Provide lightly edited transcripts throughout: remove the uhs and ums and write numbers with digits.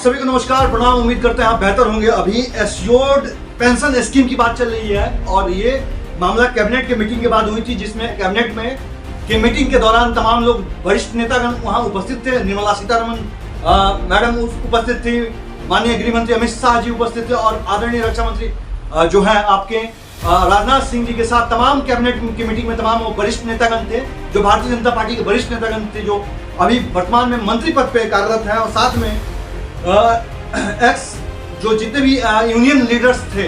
सभी को नमस्कार, प्रणाम। उम्मीद करते हैं आप बेहतर होंगे। अभी एश्योर्ड पेंशन स्कीम की बात चल रही है और ये मामला कैबिनेट की मीटिंग के बाद हुई थी, जिसमें कैबिनेट में की मीटिंग के दौरान तमाम लोग वरिष्ठ नेतागण वहां उपस्थित थे। निर्मला सीतारमण मैडम उपस्थित थी, माननीय गृह मंत्री अमित शाह जी उपस्थित थे और आदरणीय रक्षा मंत्री जो है आपके राजनाथ सिंह जी के साथ तमाम कैबिनेट की मीटिंग में तमाम वरिष्ठ नेतागण थे, जो भारतीय जनता पार्टी के वरिष्ठ नेतागण थे, जो अभी वर्तमान में मंत्री पद पे कार्यरत हैं। और साथ में एक्स जो जितने भी यूनियन लीडर्स थे,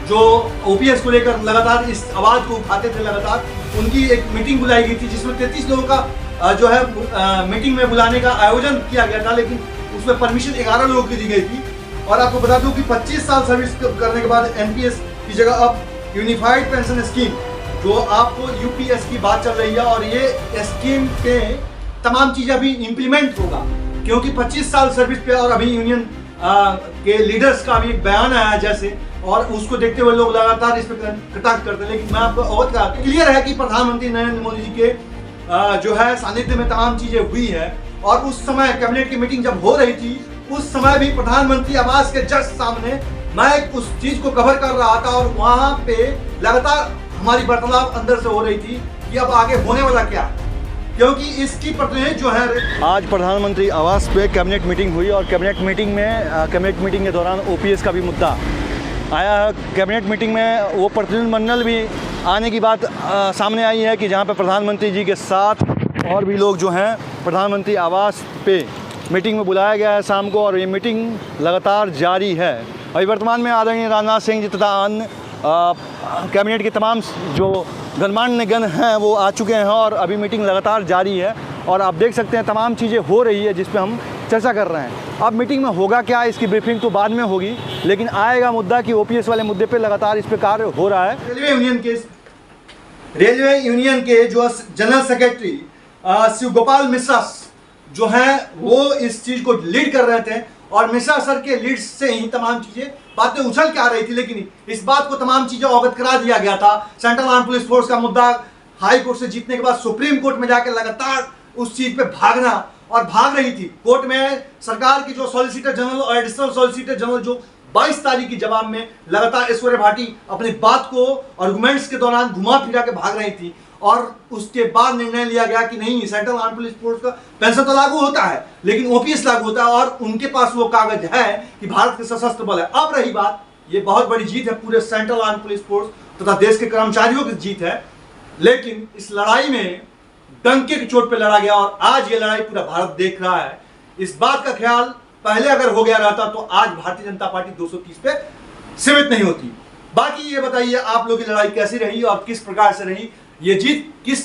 जो ओपीएस को लेकर लगातार इस आवाज को उठाते थे, लगातार उनकी एक मीटिंग बुलाई गई थी, जिसमें 33 लोगों का जो है मीटिंग में बुलाने का आयोजन किया गया था, लेकिन उसमें परमिशन 11 लोगों की दी गई थी। और आपको बता दूं कि 25 साल सर्विस करने के बाद एनपीएस की जगह अब यूनिफाइड पेंशन स्कीम, जो आपको यूपीएस की बात चल रही है, और ये स्कीम पे तमाम चीजें अभी इम्प्लीमेंट होगा, क्योंकि 25 साल सर्विस पे और अभी यूनियन के लीडर्स का भी एक बयान आया जैसे, और उसको देखते हुए लोग लगातार इस पर कटाक्ष करते हैं। लेकिन मैं आपको अवगत करा, क्लियर है कि प्रधानमंत्री नरेंद्र मोदी जी के जो है सानिध्य में तमाम चीजें हुई है। और उस समय कैबिनेट की मीटिंग जब हो रही थी, उस समय भी प्रधानमंत्री आवास के जस्ट सामने मैं उस चीज को कवर कर रहा था, और वहां पे लगातार हमारी वार्तालाप अंदर से हो रही थी कि अब आगे होने वाला क्या, क्योंकि इसकी प्रतिनिधि जो है। आज प्रधानमंत्री आवास पे कैबिनेट मीटिंग हुई और कैबिनेट मीटिंग के दौरान ओपीएस का भी मुद्दा आया है। कैबिनेट मीटिंग में वो प्रतिनिधिमंडल भी आने की बात सामने आई है कि जहाँ पे प्रधानमंत्री जी के साथ और भी लोग जो हैं प्रधानमंत्री आवास पे मीटिंग में बुलाया गया है शाम को, और ये मीटिंग लगातार जारी है। अभी वर्तमान में आदरणीय राजनाथ सिंह जी तथा अन्य कैबिनेट के तमाम जो गणमान्य गण हैं वो आ चुके हैं, और अभी मीटिंग लगातार जारी है। और आप देख सकते हैं तमाम चीज़ें हो रही है जिस पे हम चर्चा कर रहे हैं। अब मीटिंग में होगा क्या, इसकी ब्रीफिंग तो बाद में होगी, लेकिन आएगा मुद्दा कि ओपीएस वाले मुद्दे पे लगातार इस पे कार्य हो रहा है। रेलवे यूनियन के जो जनरल सेक्रेटरी शिव गोपाल मिश्रा जो है वो इस चीज को लीड कर रहे थे, और मिश्रा सर के लीड से ही तमाम चीजें बातें उछल के आ रही थी। लेकिन इस बात को तमाम चीजें अवगत करा दिया गया था। सेंट्रल आर्म पुलिस फोर्स का मुद्दा हाई कोर्ट से जीतने के बाद सुप्रीम कोर्ट में जाकर लगातार उस चीज पे भागना, और भाग रही थी। कोर्ट में सरकार की जो सॉलिसिटर जनरल और एडिशनल सॉलिसिटर जनरल जो 22 तारीख की जवाब में लगातार ऐश्वर्या भाटी अपनी बात को आर्गुमेंट्स के दौरान घुमा फिरा के भाग रही थी, और उसके बाद निर्णय लिया गया कि नहीं, सेंट्रल आर्म पुलिस फोर्स का पेंशन तो लागू होता है, लेकिन ओपीएस लागू होता है, और उनके पास वो कागज है कि भारत के सशस्त्र बल है। अब रही बात, ये बहुत बड़ी जीत है पूरे सेंट्रल आर्म पुलिस फोर्स तथा देश के कर्मचारियों की जीत है। लेकिन इस लड़ाई में डंके की चोट पे लड़ा गया, और आज ये लड़ाई पूरा भारत देख रहा है। इस बात का ख्याल पहले अगर हो गया रहता तो आज भारतीय जनता पार्टी 230 पे सीमित नहीं होती। बाकी ये बताइए आप लोग की लड़ाई कैसी रही और किस प्रकार से रही। ये जीत किस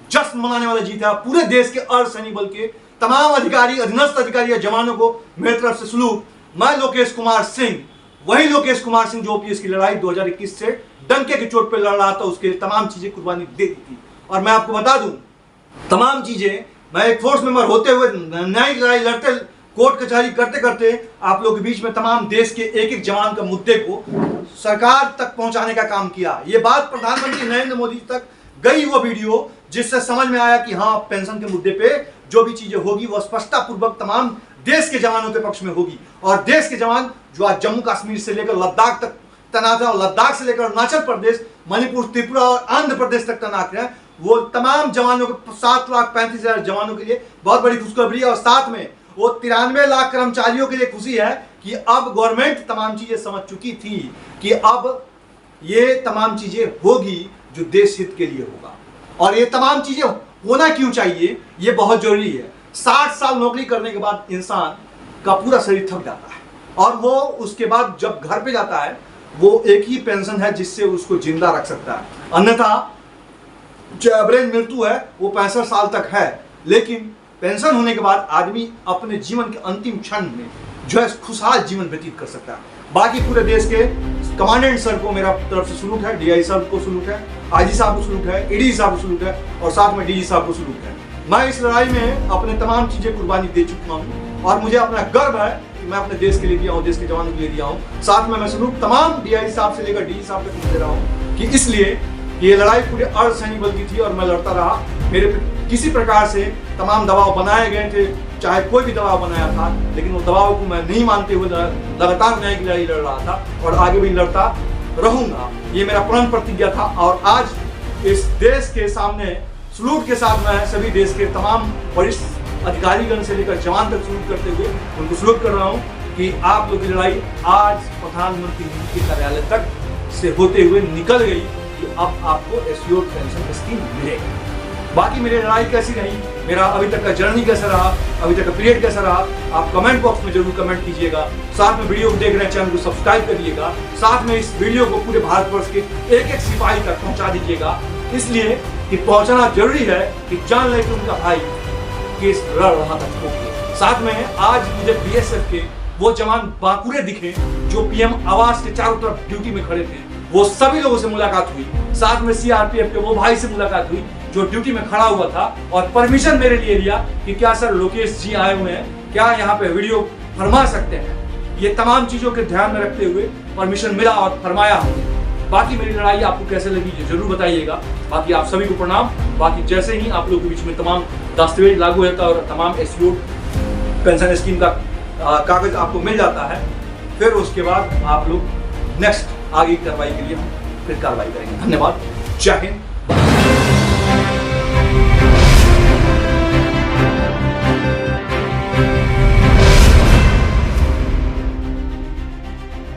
जश्न मनाने वाला जीत है। पूरे देश के अर्धसैनिक बल के तमाम अधिकारी, अधीनस्थ अधिकारी या जवानों को मेरी तरफ से सलूट। मैं लोकेश कुमार सिंह, वही लोकेश कुमार सिंह जो ओपीएस की लड़ाई 2021 से डंके की चोट पे लड़ रहा था, उसके तमाम चीजें कुर्बानी दे दी थी। और मैं आपको बता दूं, तमाम चीजें मैं एक फोर्स मेंबर होते हुए न्यायिक लड़ाई लड़ते, कोर्ट कचहरी करते करते आप लोग के बीच में तमाम देश के एक एक जवान का मुद्दे को सरकार तक पहुंचाने का काम किया। ये बात प्रधानमंत्री नरेंद्र मोदी तक गई, वो वीडियो, जिससे समझ में आया कि हाँ, पेंशन के मुद्दे पे जो भी चीजें होगी वो स्पष्टता पूर्वक तमाम देश के जवानों के पक्ष में होगी। और देश के जवान जो आज जम्मू कश्मीर से लेकर लद्दाख तक तैनात है, और लद्दाख से लेकर अरुणाचल प्रदेश, मणिपुर, त्रिपुरा और आंध्र प्रदेश तक तैनात है, वो तमाम जवानों के 7,35,000 जवानों के लिए बहुत बड़ी खुशखबरी है। और साथ में वो 93 लाख कर्मचारियों के लिए खुशी है कि अब गवर्नमेंट तमाम चीजें समझ चुकी थी कि अब ये तमाम चीजें होगी जो देश हित के लिए होगा। और ये तमाम चीजें होना क्यों चाहिए, ये बहुत जरूरी है। 60 साल नौकरी करने के बाद इंसान का पूरा शरीर थक जाता है, और वो उसके बाद जब घर पे जाता है वो एक ही पेंशन है जिससे उसको जिंदा रख सकता है। अन्यथा जो एवरेज मृत्यु है वो 65 साल तक है। लेकिन पेंशन होने के बाद आदमी अपने जीवन के अंतिम क्षण में जो है खुशहाल जीवन व्यतीत कर सकता है। बाकी पूरे देश के कमांडेंट सर को मेरा तरफ से सलूट है, डीआई साहब को सलूट है, आईजी साहब को सलूट है, एडीजी साहब को सलूट है, और साथ में डीजी साहब को सलूट है। मैं इस लड़ाई में अपने तमाम चीजें कुर्बानी दे चुका हूँ, और मुझे अपना गर्व है कि मैं अपने देश के लिए दिया हूँ, देश के जवानों के लिए दिया हूँ। साथ में मैं सलूट तमाम डीआई साहब से लेकर डीजी साहब तक दे रहा हूँ कि इसलिए ये लड़ाई पूरे अर्धसैनिक बल की थी और मैं लड़ता रहा। मेरे पे किसी प्रकार से तमाम दबाव बनाए गए थे, चाहे कोई भी दबाव बनाया था, लेकिन वो दबाव को मैं नहीं मानते हुए लगातार न्याय की लड़ाई लड़ रहा था और आगे भी लड़ता रहूंगा। ये मेरा प्रण प्रतिज्ञा था। और आज इस देश के सामने सलूट के साथ मैं सभी देश के तमाम वरिष्ठ अधिकारीगण से लेकर जवान तक सलूट करते हुए उनको सलूट कर रहा हूँ कि आप लोग की लड़ाई आज प्रधानमंत्री जी के कार्यालय तक से होते हुए निकल गई कि अब आपको एस्योर्ड पेंशन स्कीम मिलेगी। बाकी मेरी लड़ाई कैसी रही, मेरा अभी तक का जर्नी कैसा रहा, अभी तक का पीरियड कैसा रहा, आप कमेंट बॉक्स में जरूर कमेंट कीजिएगा। साथ में वीडियो को देख रहे हैं चैनल को सब्सक्राइब करिएगा। साथ में इस वीडियो को पूरे भारतवर्ष के एक एक सिपाही तक पहुंचा दीजिएगा, इसलिए कि पहुंचाना जरूरी है कि जान ले कि उनका भाई केस लड़ रहा था ठोक। साथ में आज मुझे बीएसएफ के वो जवान बाकुरे दिखे जो पीएम आवास के चारों तरफ ड्यूटी में खड़े थे, वो सभी लोगों से मुलाकात हुई। साथ में सीआरपीएफ के वो भाई से मुलाकात हुई जो ड्यूटी में खड़ा हुआ था और परमिशन मेरे लिए लिया कि क्या सर लोकेश जी आए हुए हैं, क्या यहाँ पे वीडियो फरमा सकते हैं। ये तमाम चीजों के ध्यान में रखते हुए परमिशन मिला और फरमाया हमने। बाकी मेरी लड़ाई आपको कैसे लगी ये जरूर बताइएगा। बाकी आप सभी को प्रणाम। बाकी जैसे ही आप लोगों के बीच में तमाम दस्तावेज लागू होता है और तमाम एस्योर्ड पेंशन स्कीम का कागज आपको मिल जाता है, फिर उसके बाद आप लोग नेक्स्ट आगे की कार्रवाई के लिए हम फिर कार्रवाई करेंगे। धन्यवाद। जय हिंद।